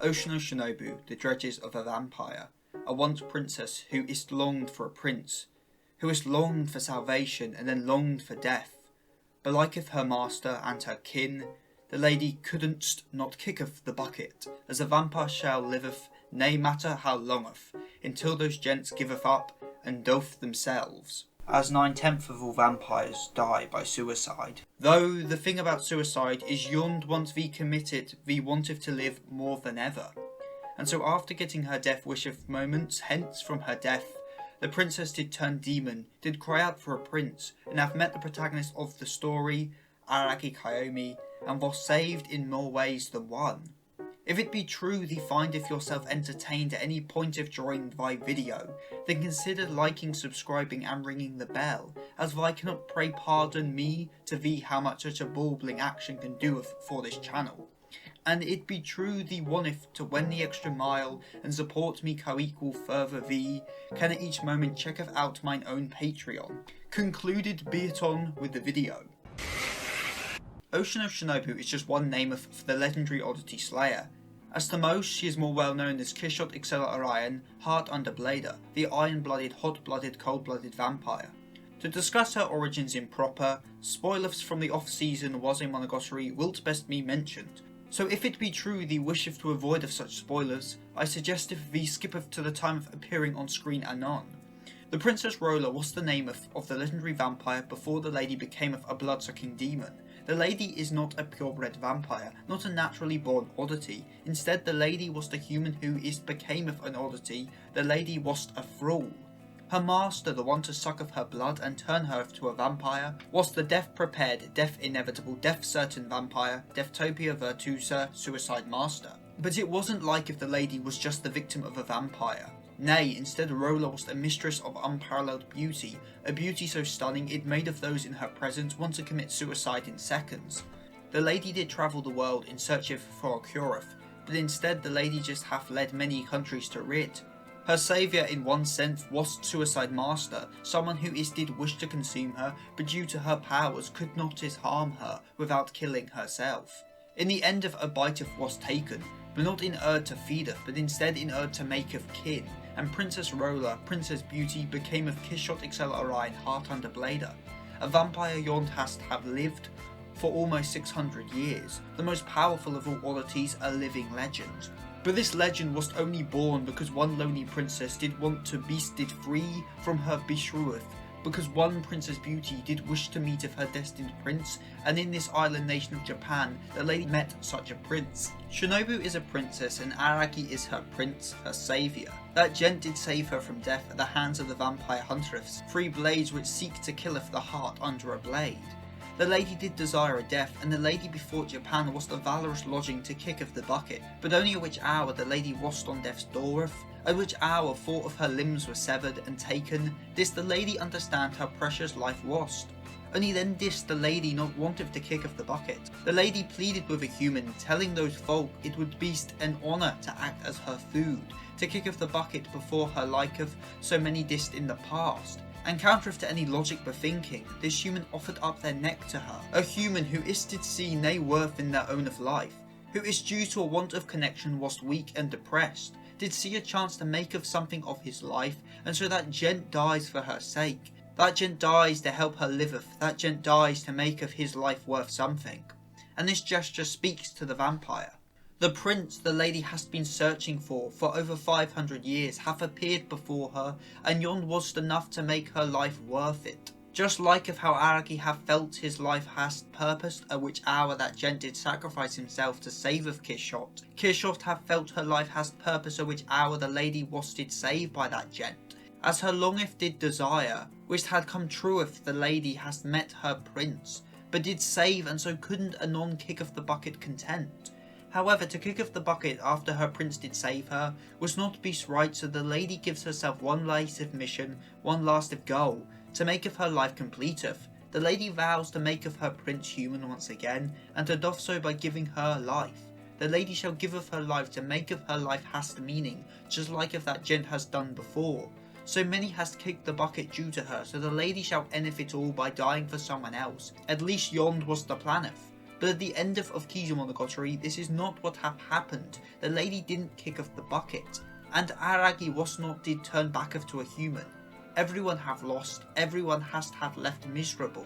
Oshino Shinobu, the dredges of a vampire, a once princess who is longed for a prince, who is longed for salvation and then longed for death. But liketh her master and her kin, the lady couldn't not kicketh the bucket, as a vampire shall liveth, nay matter how longeth, until those gents giveth up and doth themselves. As 9/10 of all vampires die by suicide. Though the thing about suicide is yond once thee committed, thee wanteth to live more than ever. And so after getting her death wisheth moments hence from her death, the princess did turn demon, did cry out for a prince, and have met the protagonist of the story, Araki Kayomi, and was saved in more ways than one. If it be true thee findeth yourself entertained at any point of joining thy video, then consider liking, subscribing and ringing the bell, as I cannot pray pardon me to thee how much such a bawbling action can do for this channel. And it be true thee wanteth to wend the extra mile and support me co-equal further thee, can at each moment checketh out mine own Patreon. Concluded be it on with the video. Oshino Shinobu is just one name for the legendary oddity slayer. As to most, she is more well known as Kishot acerola-Orion, heartunderblader, the iron-blooded, hot-blooded, cold-blooded vampire. To discuss her origins in proper, spoilers from the off-season was a Monogatari wilt best be mentioned. So if it be true thee wisheth to avoid of such spoilers, I suggesteth thee skippeth to the time of appearing on screen anon. The Princess Rola was the name of the legendary vampire before the lady became a blood-sucking demon. The lady is not a purebred vampire, not a naturally born oddity. Instead, the lady was the human who became an oddity. The lady was a thrall. Her master, the one to suck of her blood and turn her to a vampire, was the death-prepared, death-inevitable, death-certain vampire, Deathtopia Virtuosa, Suicide Master. But it wasn't like if the lady was just the victim of a vampire. Nay, instead Rola was a mistress of unparalleled beauty, a beauty so stunning it made of those in her presence want to commit suicide in seconds. The lady did travel the world in search of for a cureth, but instead the lady just hath led many countries to rid. Her saviour in one sense was Suicide Master, someone who did wish to consume her, but due to her powers could not harm her without killing herself. In the end of a biteth was taken, but not in urd to feedeth, but instead in urd to maketh kin, and Princess Rola, Princess Beauty, became of Kishot acerola-Orion heartunderblader, a vampire yond hast have lived for almost 600 years, the most powerful of all oddities, a living legend. But this legend was only born because one lonely princess did want to be free from her betrothed, because one Princess Beauty did wish to meet of her destined prince, and in this island nation of Japan, the lady met such a prince. Shinobu is a princess and Araki is her prince, her saviour. That gent did save her from death at the hands of the vampire huntress, 3 blades which seek to killeth the heart under a blade. The lady did desire a death, and the lady before Japan was the valorous lodging to kick of the bucket, but only at which hour the lady wast on death's dooreth, at which hour 4 of her limbs were severed and taken, this the lady understand how precious life was. Only then didst the lady not wanteth to kick of the bucket. The lady pleaded with a human, telling those folk it would be an honour to act as her food, to kick of the bucket before her liketh so many dist in the past. And countereth to any logic bethinking, this human offered up their neck to her, a human who did see nay worth in their own of life, who is due to a want of connection was weak and depressed, did see a chance to make of something of his life, and so that gent dies for her sake, that gent dies to help her liveth, that gent dies to make of his life worth something. And this gesture speaks to the vampire. The prince the lady has been searching for over 500 years hath appeared before her, and yond was enough to make her life worth it. Just like of how Araki hath felt his life has purpose, at which hour that gent did sacrifice himself to save of Kishot. Kishot hath felt her life has purpose, at which hour the lady was did saved by that gent. As her longeth did desire, which had come true if the lady has met her prince, but did save and so couldn't anon kick of the bucket content. However, to kick of the bucket after her prince did save her was not beast right, so the lady gives herself one last of mission, one last of goal, to make of her life completeth. The lady vows to make of her prince human once again, and to doth so by giving her life. The lady shall give of her life to make of her life has the meaning, just like if that gent has done before. So many has kicked the bucket due to her, so the lady shall end it all by dying for someone else. At least yond was the planeth. But at the end of Kizumonogatari, this is not what happened. The lady didn't kick off the bucket, and Aragi was not did turn back to a human. Everyone have lost, everyone has have left miserable.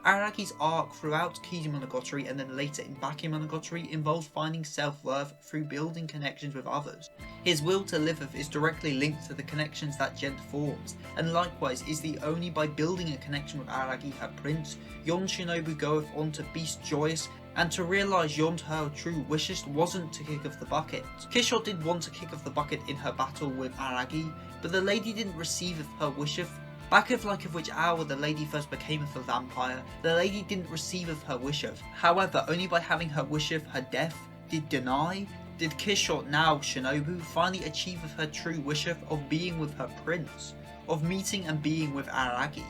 Aragi's arc throughout Kizumonogatari and then later in Bakemonogatari involves finding self-worth through building connections with others. His will to live is directly linked to the connections that Gent forms, and likewise is the only by building a connection with Aragi, her prince, Yon Shinobu goeth on to be joyous and to realise Yon her true wishes wasn't to kick off the bucket. Kishot did want to kick off the bucket in her battle with Aragi, but the lady didn't receive of her wishes. Back of like of which hour the lady first became a vampire, the lady didn't receive of her wish of. However, only by having her wish of her death did Kishot now Shinobu finally achieve of her true wish of being with her prince, of meeting and being with Aragi.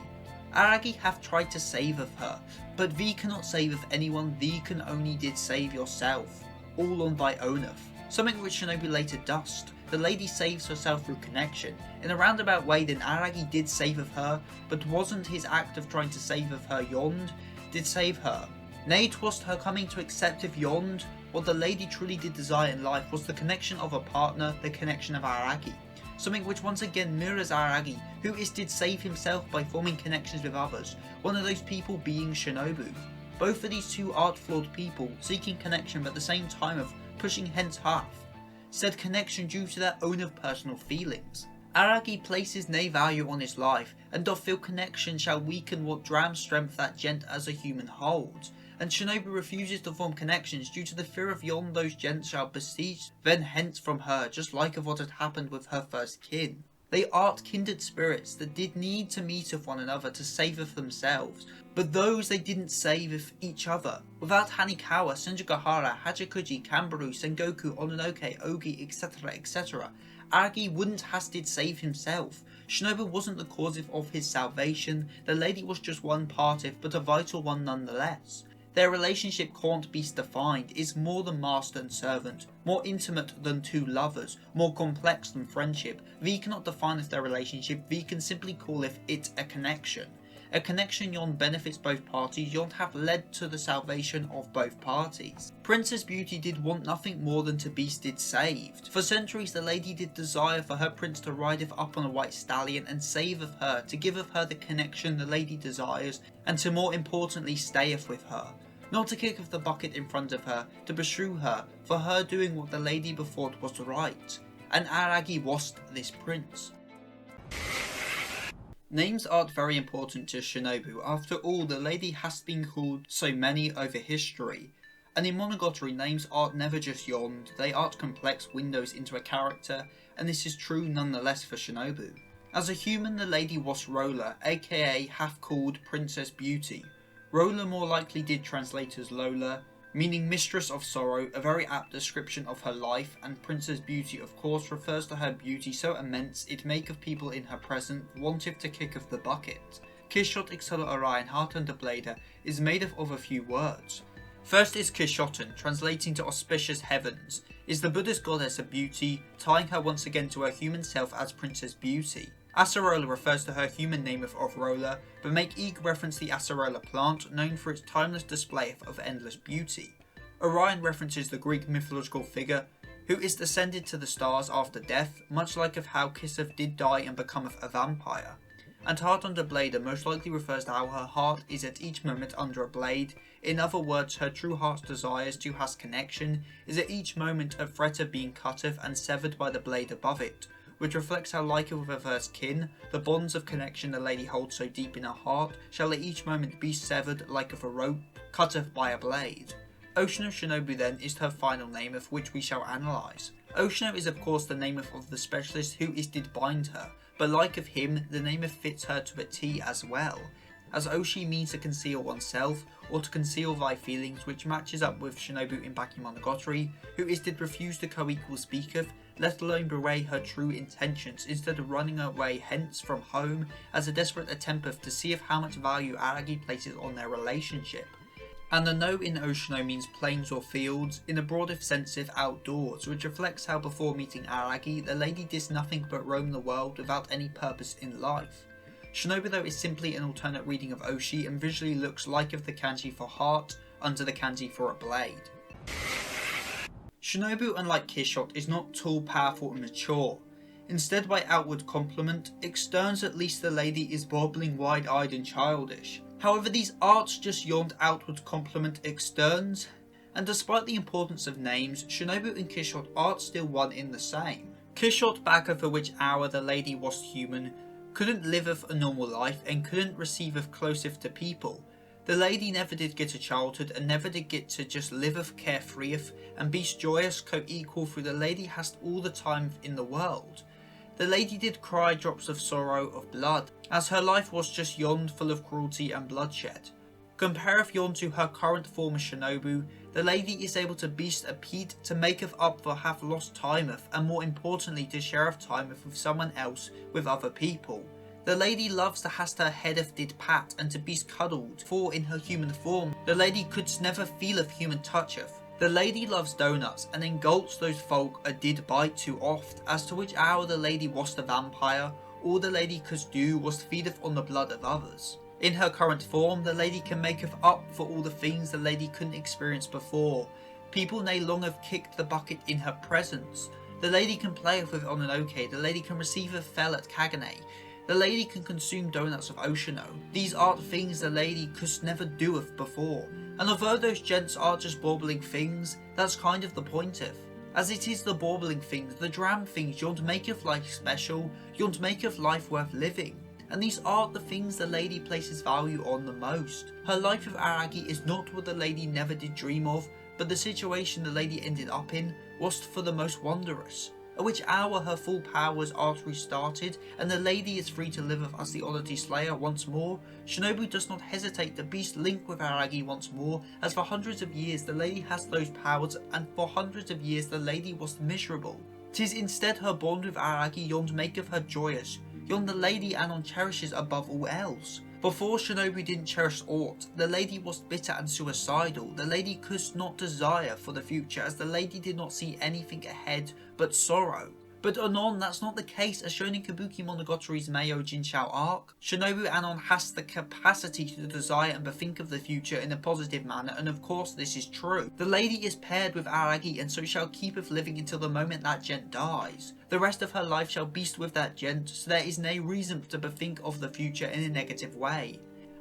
Aragi have tried to save of her, but thee cannot save of anyone, thee can only did save yourself, all on thy owneth. Something which Shinobu later does. The lady saves herself through connection. In a roundabout way then Aragi did save of her, but wasn't his act of trying to save of her Yond did save her. Nay, 'twas her coming to accept of Yond. What the lady truly did desire in life was the connection of a partner, the connection of Aragi. Something which once again mirrors Aragi, who did save himself by forming connections with others, one of those people being Shinobu. Both of these two art-flawed people seeking connection but at the same time of pushing hence half. Said connection due to their own of personal feelings. Aragi places nay value on his life, and doth feel connection shall weaken what dram strength that gent as a human holds, and Shinobu refuses to form connections due to the fear of yon those gents shall besiege then hence from her, just like of what had happened with her first kin. They art kindred spirits that did need to meet with one another to save of themselves, but those they didn't save of each other. Without Hanikawa, Senjugahara, Hachikuji, Kambaru, Sengoku, Ononoke, Ogi, etc, etc, Aragi wouldn't has did save himself. Shinobu wasn't the cause of his salvation, the lady was just one part of, but a vital one nonetheless. Their relationship can't be defined, is more than master and servant, more intimate than two lovers, more complex than friendship. We cannot define if their relationship, we can simply call it a connection. A connection yon benefits both parties, yon have led to the salvation of both parties. Princess Beauty did want nothing more than to be did saved. For centuries the lady did desire for her prince to rideth up on a white stallion and save of her, to give of her the connection the lady desires, and to more importantly stayeth with her. Not to kick off the bucket in front of her, to beshrew her, for her doing what the lady before was right. And Aragi was this prince. Names aren't very important to Shinobu, after all the lady has been called so many over history. And in Monogatari names aren't never just Yond, they aren't complex windows into a character, and this is true nonetheless for Shinobu. As a human the lady was Rola, aka half called Princess Beauty. Rola more likely did translate as Lola, meaning Mistress of Sorrow, a very apt description of her life, and Princess Beauty of course refers to her beauty so immense it maketh people in her presence wanteth to kick off the bucket. Kishot acerola-Orion heartunderblade is made of a few words. First is Kishoten, translating to auspicious heavens, is the Buddhist goddess of beauty, tying her once again to her human self as Princess Beauty. Acerola refers to her human name of Rola, but make eager reference to the acerola plant, known for its timeless display of endless beauty. Orion references the Greek mythological figure, who is descended to the stars after death, much like of how Kislev did die and becometh a vampire. And heartunderblade most likely refers to how her heart is at each moment under a blade, in other words her true heart's desires to has connection, is at each moment a threat of being cut off and severed by the blade above it, which reflects how like with her first kin, the bonds of connection the lady holds so deep in her heart shall at each moment be severed like of a rope, cut off by a blade. Oshino Shinobu then is her final name of which we shall analyse. Oshino is of course the name of the specialist who did bind her, but like of him, the name fits her to a T as well, as Oshi means to conceal oneself, or to conceal thy feelings, which matches up with Shinobu in Bakemonogatari, who did refuse to co-equal speaketh, let alone betray her true intentions, instead of running away hence from home as a desperate attempt to see if how much value Aragi places on their relationship. And the no in Oshino means plains or fields, in a broader sense of outdoors, which reflects how before meeting Aragi, the lady did nothing but roam the world without any purpose in life. Shinobu though is simply an alternate reading of Oshi and visually looks like of the kanji for heart, under the kanji for a blade. Shinobu, unlike Kishot, is not tall, powerful and mature. Instead, by outward compliment, externs at least the lady is bubbling, wide-eyed and childish. However, these arts just yawned outward compliment externs, and despite the importance of names, Shinobu and Kishot aren't still one in the same. Kishot, back for which hour the lady was human, couldn't live of a normal life and couldn't receive of closeth to people. The lady never did get a childhood and never did get to just live of carefreeeth and be joyous co-equal through the lady hast all the time in the world. The lady did cry drops of sorrow of blood, as her life was just yond full of cruelty and bloodshed. Compareth yon to her current form as Shinobu, the lady is able to beast a peat to maketh up for have lost timeth, and more importantly to share of timeth with someone else with other people. The lady loves to hast her headeth did pat and to beast cuddled, for in her human form the lady couldst never feel of human toucheth. The lady loves donuts and engulfs those folk a did bite too oft, as to which hour the lady was the vampire, all the lady couldst do was feedeth on the blood of others. In her current form, the lady can maketh up for all the things the lady couldn't experience before. People nay long have kicked the bucket in her presence. The lady can playeth with Ononoke, the lady can receive a fell at Kagane. The lady can consume donuts of Oshino. These are the things the lady couldst never doeth before. And although those gents are just bawbling things, that's kind of the pointeth. As it is the bawbling things, the dram things yond maketh life special, yond maketh life worth living. And these are the things the lady places value on the most. Her life with Aragi is not what the lady never did dream of, but the situation the lady ended up in was for the most wondrous. At which hour her full powers are restarted, and the lady is free to live as the Oddity Slayer once more. Shinobu does not hesitate to beast link with Aragi once more, as for hundreds of years the lady has those powers, and for hundreds of years the lady was miserable. 'Tis instead her bond with Aragi yond maketh her joyous, yond the lady Anon cherishes above all else. Before Shinobu didn't cherish aught, the lady was bitter and suicidal, the lady could not desire for the future as the lady did not see anything ahead but sorrow. But anon that's not the case as shown in Kabuki Monogatari's Meiou Jinshou arc. Shinobu anon has the capacity to desire and bethink of the future in a positive manner, and of course this is true. The lady is paired with Aragi and so shall keepeth living until the moment that gent dies. The rest of her life shall beast with that gent, so there is no reason to bethink of the future in a negative way.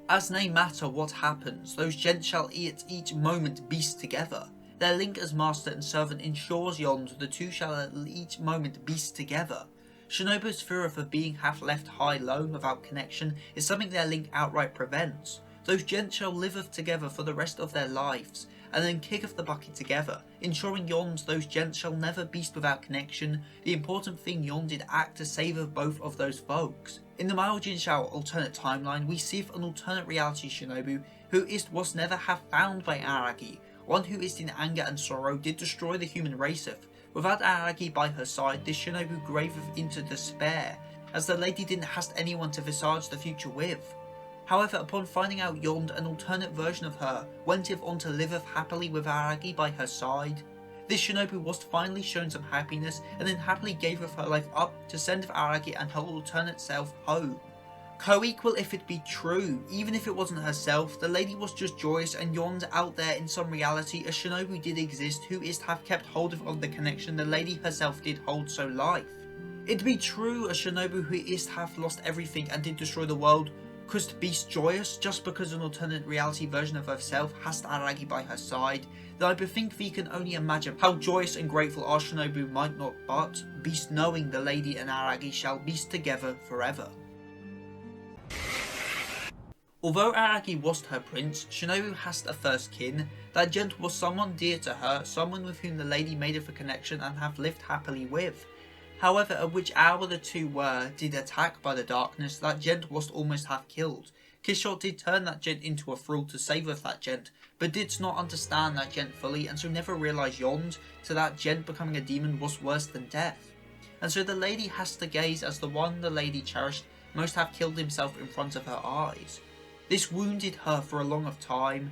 As nay matter what happens, those gents shall at each moment beast together. Their link as master and servant ensures yond the two shall at each moment beast together. Shinobu's fear of being half left high lone without connection is something their link outright prevents. Those gents shall liveth together for the rest of their lives, and then kicketh the bucket together, ensuring yond those gents shall never beast without connection. The important thing yond did act to save both of those folks. In the Meiou Jinshou alternate timeline, we see an alternate reality Shinobu who was never have found by Aragi. One who is in anger and sorrow did destroy the human raceth. Without Aragi by her side, this Shinobu graveth into despair, as the lady didn't hast anyone to visage the future with. However, upon finding out yond an alternate version of her wenteth on to liveth happily with Aragi by her side, this Shinobu was finally shown some happiness and then happily gaveth her life up to send Aragi and her alternate self home. Co-equal if it be true, even if it wasn't herself, the lady was just joyous and yond out there in some reality a Shinobu did exist who is to have kept hold of the connection the lady herself did hold so life. It be true a Shinobu who is to have lost everything and did destroy the world could be joyous just because an alternate reality version of herself has Aragi by her side, then I bethink we can only imagine how joyous and grateful our Shinobu might not but beast knowing the lady and Aragi shall beast together forever. Although Aragi was her prince, Shinobu has a first kin. That gent was someone dear to her, someone with whom the lady made of a connection and have lived happily with. However, at which hour the two did attack by the darkness, that gent was almost half killed. Kishot did turn that gent into a thrall to save of that gent, but did not understand that gent fully and so never realised yond, so that gent becoming a demon was worse than death. And so the lady has to gaze as the one the lady cherished most have killed himself in front of her eyes. This wounded her for a long of time,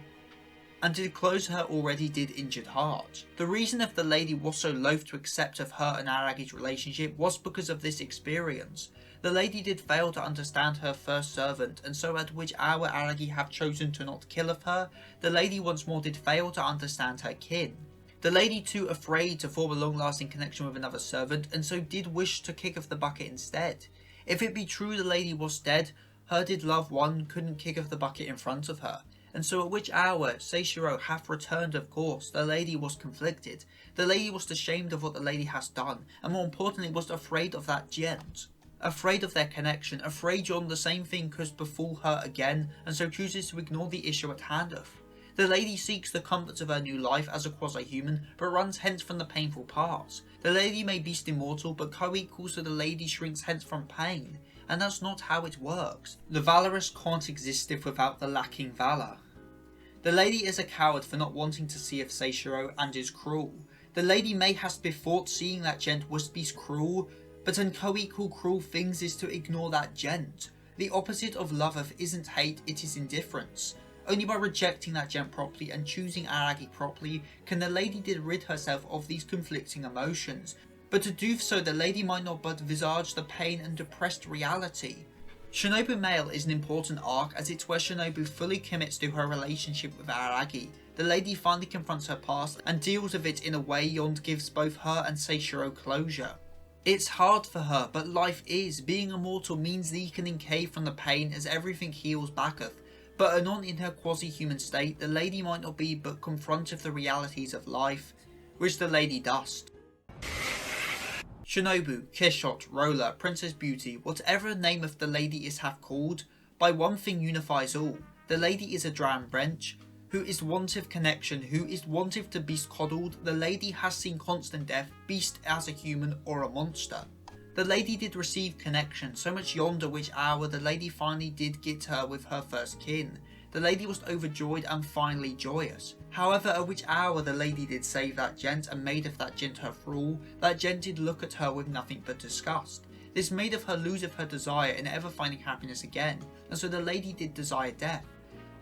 and did close her already did injured heart. The reason if the lady was so loath to accept of her and Aragi's relationship was because of this experience. The lady did fail to understand her first servant, and so at which hour Aragi have chosen to not kill of her, the lady once more did fail to understand her kin. The lady too afraid to form a long-lasting connection with another servant, and so did wish to kick of the bucket instead. If it be true the lady was dead, her did love one couldn't kick of the bucket in front of her. And so at which hour Seishiro hath returned of course, the lady was conflicted. The lady was ashamed of what the lady has done, and more importantly was afraid of that gent. Afraid of their connection, afraid yon the same thing could befall her again, and so chooses to ignore the issue at hand of. The lady seeks the comforts of her new life as a quasi-human, but runs hence from the painful parts. The lady may be immortal, but co-equals to the lady shrinks hence from pain. And that's not how it works. The valorous can't exist if without the lacking valour. The lady is a coward for not wanting to see of Seishiro and is cruel. The lady may have bethought seeing that gent was be cruel, but an co-equal cruel things is to ignore that gent. The opposite of love isn't hate, it is indifference. Only by rejecting that gent properly and choosing Aragi properly can the lady did rid herself of these conflicting emotions. But to do so the lady might not but visage the pain and depressed reality. Shinobu Male is an important arc as it's where Shinobu fully commits to her relationship with Aragi. The lady finally confronts her past and deals with it in a way yond gives both her and Seishiro closure. It's hard for her, but life is. Being immortal means thee can encave from the pain as everything heals backeth. But anon in her quasi-human state, the lady might not be but confront of the realities of life, which the lady does. Shinobu, Kishot, Roller, Princess Beauty, whatever name of the lady is have called, by one thing unifies all. The lady is a drowned wrench, who is wantive connection, who is wantive to beast coddled. The lady has seen constant death, beast as a human or a monster. The lady did receive connection, so much yonder which hour the lady finally did get her with her first kin. The lady was overjoyed and finally joyous. However, at which hour the lady did save that gent and made of that gent her thrall, that gent did look at her with nothing but disgust. This made of her lose of her desire in ever finding happiness again, and so the lady did desire death.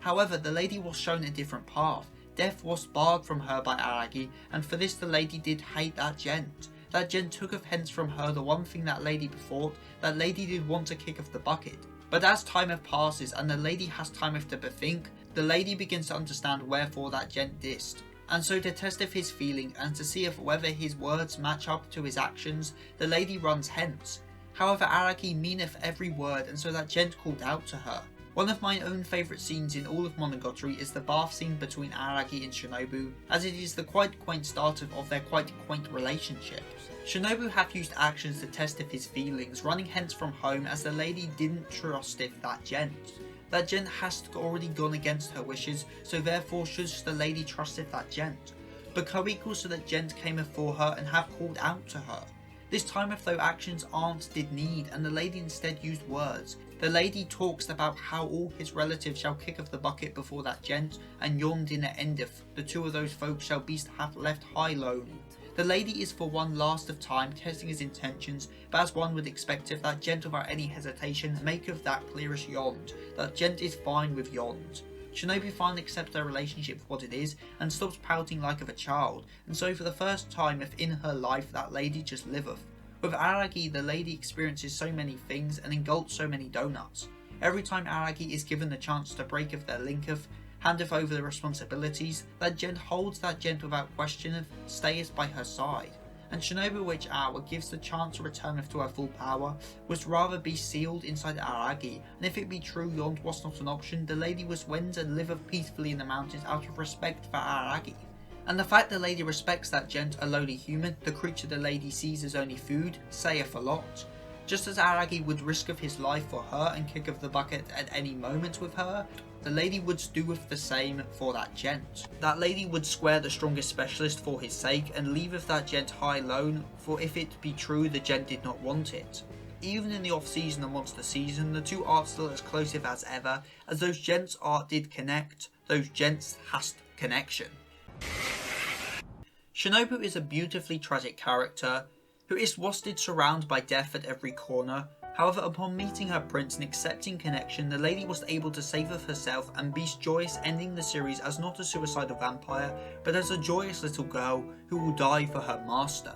However, the lady was shown a different path. Death was barred from her by Aragi, and for this the lady did hate that gent. That gent took of hence from her the one thing that lady bethought, that lady did want to kick of the bucket. But as time passes and the lady has time to bethink, the lady begins to understand wherefore that gent dist. And so to test of his feeling and to see if whether his words match up to his actions, the lady runs hence. However, Aragi meaneth every word, and so that gent called out to her. One of my own favourite scenes in all of Monogatari is the bath scene between Aragi and Shinobu, as it is the quite quaint start of their quite quaint relationship. Shinobu hath used actions to test of his feelings, running hence from home as the lady didn't trust if that gent. That gent has already gone against her wishes, so therefore should the lady trust if that gent. But co-equals to that gent came afore her and have called out to her. This time if though actions aren't did need, and the lady instead used words. The lady talks about how all his relatives shall kick of the bucket before that gent, and yon dinner endeth, the two of those folk shall be hath left high lone. The lady is for one last of time testing his intentions, but as one would expect if that gent without any hesitation maketh that clearest yond, that gent is fine with yond. Shinobu finally accepts their relationship for what it is, and stops pouting like of a child, and so for the first time if in her life that lady just liveth. With Aragi, the lady experiences so many things and engulfs so many donuts. Every time Aragi is given the chance to break of their linketh, handeth over the responsibilities, that gent holds that gent without question, stayeth by her side. And Shinobu which hour gives the chance to return to her full power, was rather be sealed inside Aragi, and if it be true yond was not an option, the lady was wend and liveth peacefully in the mountains out of respect for Aragi. And the fact the lady respects that gent, a lowly human, the creature the lady sees as only food, saith a lot. Just as Aragi would risk of his life for her and kick of the bucket at any moment with her, the lady would do with the same for that gent. That lady would square the strongest specialist for his sake and leaveth that gent high lone, for if it be true the gent did not want it. Even in the off-season and monster season, the two are still as closive as ever, as those gents art did connect, those gents hast connection. Shinobu is a beautifully tragic character, who is wasted surrounded by death at every corner. However, upon meeting her prince and accepting connection, the lady was able to save of herself and be joyous, ending the series as not a suicidal vampire, but as a joyous little girl who will die for her master.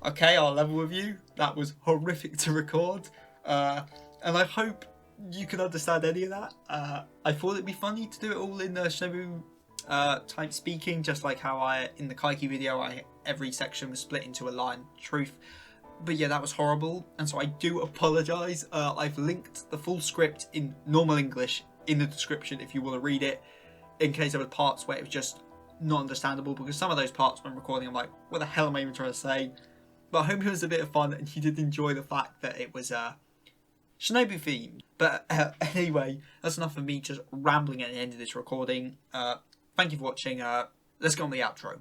Okay, I'll level with you. That was horrific to record, and I hope you can understand any of that. I thought it'd be funny to do it all in Shinobu type speaking, just like how in the Kaiki video, every section was split into a line truth. But yeah, that was horrible, and so I do apologise. I've linked the full script in normal English in the description if you want to read it, in case there were parts where it was just not understandable, because some of those parts when recording I'm like, what the hell am I even trying to say? But I hope it was a bit of fun and you did enjoy the fact that it was Shinobu themed. But anyway, that's enough of me just rambling at the end of this recording. Thank you for watching. Let's go on the outro.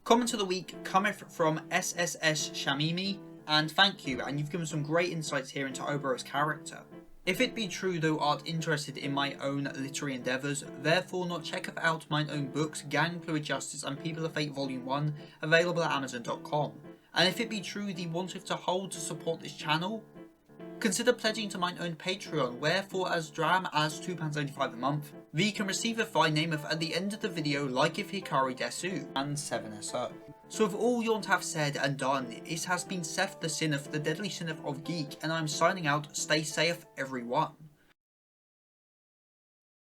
Comment of the week cometh from SSS Shamimi, and thank you, and you've given some great insights here into Oboros' character. If it be true thou art interested in my own literary endeavours, therefore not checketh out mine own books, Gang, Fluid Justice and People of Fate Volume 1, available at Amazon.com. And if it be true thee wanteth to hold to support this channel, consider pledging to mine own Patreon, wherefore as dram as £2.75 a month, thee can receive if thy nameth at the end of the video like if Hikari Desu and 7SO. So with all yont have said and done, it has been Seth the Sinneth, the deadly Sinneth of Geek, and I'm signing out. Stay safe everyone.